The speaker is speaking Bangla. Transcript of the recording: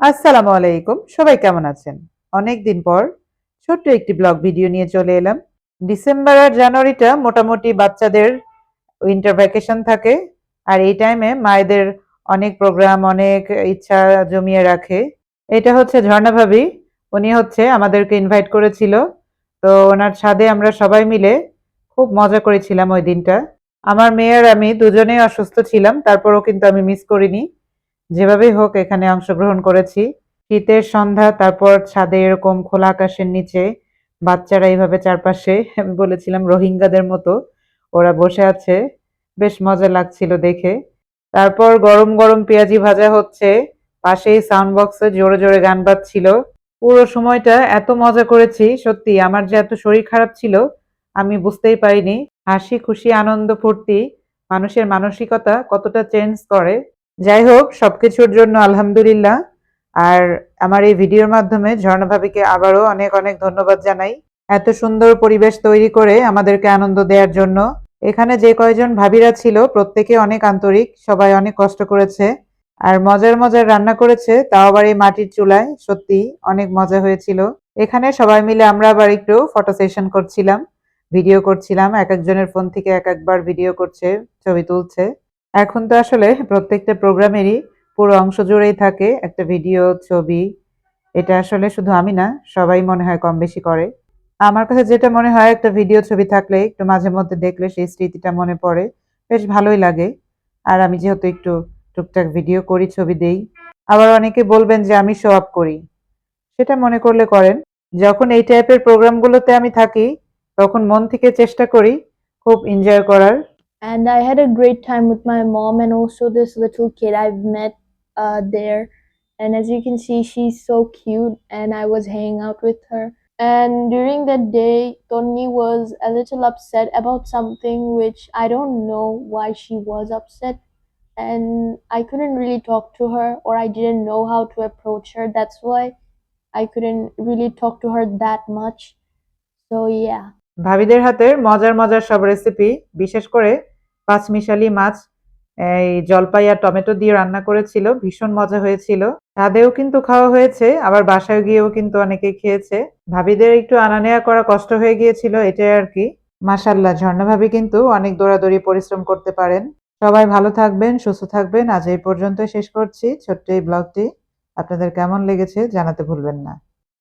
আসসালামু আলাইকুম। সবাই কেমন আছেন? অনেকদিন পর ছোট্ট একটি ব্লগ ভিডিও নিয়ে চলে এলাম। ডিসেম্বর আর জানুয়ারিটা মোটামুটি বাচ্চাদের উইন্টার ভ্যাকেশন থাকে। আর এই টাইমে মায়েদের অনেক প্রোগ্রাম, অনেক ইচ্ছা জমিয়ে রাখে। এটা হচ্ছে ঝর্ণা ভাবি। উনি হচ্ছে আমাদেরকে ইনভাইট করেছিল। তো ওনার ছাদে আমরা সবাই মিলে খুব মজা করেছিলাম ওই দিনটা। আমার মেয়ে আর আমি দুজনেই অসুস্থ ছিলাম। তারপরও কিন্তু আমি মিস করিনি। যেভাবেই হোক এখানে অংশগ্রহণ করেছি। শীতের সন্ধ্যা, তারপর ছাদে এরকম খোলা আকাশের নিচে বাচ্চারা এইভাবে চারপাশে আমি বলেছিলাম রোহিঙ্গাদের মতো ওরা বসে আছে। বেশ মজা লাগছিল দেখে। তারপর গরম গরম পেঁয়াজি ভাজা হচ্ছে, পাশেই সাউন্ড বক্সে জোরে জোরে গান বাজছিল। পুরো সময়টা এত মজা করেছি, সত্যি আমার যে এত শরীর খারাপ ছিল আমি বুঝতেই পারিনি। হাসি খুশি আনন্দ ফুর্তি মানুষের মানসিকতা কতটা চেঞ্জ করে। যাই হোক, সবকিছুর জন্য আলহামদুলিল্লাহ। আর আমার এই ভিডিওর মাধ্যমে ঝর্ণা ভাবিকে আবারও অনেক অনেক ধন্যবাদ জানাই এত সুন্দর পরিবেশ তৈরি করে আমাদেরকে আনন্দ দেওয়ার জন্য। এখানে যে কয়জন ভাবিরা ছিল প্রত্যেকে অনেক আন্তরিক, সবাই অনেক কষ্ট করেছে আর মজার মজার রান্না করেছে, তাও আবার এই মাটির চুলায়। সত্যি অনেক মজা হয়েছিল। এখানে সবাই মিলে আমরা আবার একটু ফটো সেশন করছিলাম, ভিডিও করছিলাম। এক একজনের ফোন থেকে এক একবার ভিডিও করছে, ছবি তুলছে। এখন তো আসলে প্রত্যেকটা প্রোগ্রামেরই পুরো অংশ জুড়েই থাকে একটা ভিডিও, ছবি। এটা আসলে শুধু আমি না, সবাই মনে হয় কম বেশি করে। আমার কাছে যেটা মনে হয়, একটা ভিডিও ছবি থাকলে একটু মাঝে মধ্যে দেখলে সেই স্মৃতিটা মনে পড়ে, বেশ ভালোই লাগে। আর আমি যেহেতু একটু টুকটাক ভিডিও করি, ছবি দেই। আবার অনেকে বলবেন যে আমি শো অফ করি, সেটা মনে করলে করেন। যখন এই টাইপের প্রোগ্রামগুলোতে আমি থাকি তখন মন থেকে চেষ্টা করি খুব এনজয় করার। And I had a great time with my mom and also this little kid I've met there. And as you can see, she's so cute, and I was hanging out with her. And during that day, Tony was a little upset about something which I don't know why she was upset. And I couldn't really talk to her, or I didn't know how to approach her. That's why I couldn't really talk to her that much. So, yeah. ভাবিদের হাতের মজার মজার সব রেসিপি, বিশেষ করে পাঁচমিশালি মাছ এই জলপাই আর টমেটো দিয়ে রান্না করেছিল, ভীষণ মজা হয়েছিল। ছাদেও কিন্তু খাওয়া হয়েছে, আবার বাসায় গিয়েও কিন্তু অনেকে খেয়েছে। ভাবিদের একটু আনা নেওয়া করা কষ্ট হয়ে গিয়েছিল, এটাই আর কি। মাশাল্লাহ, ঝর্ণা ভাবি কিন্তু অনেক দৌড়াদৌড়ি পরিশ্রম করতে পারেন। সবাই ভালো থাকবেন, সুস্থ থাকবেন। আজ এই পর্যন্ত শেষ করছি ছোট্ট এই ব্লগটি। আপনাদের কেমন লেগেছে জানাতে ভুলবেন না।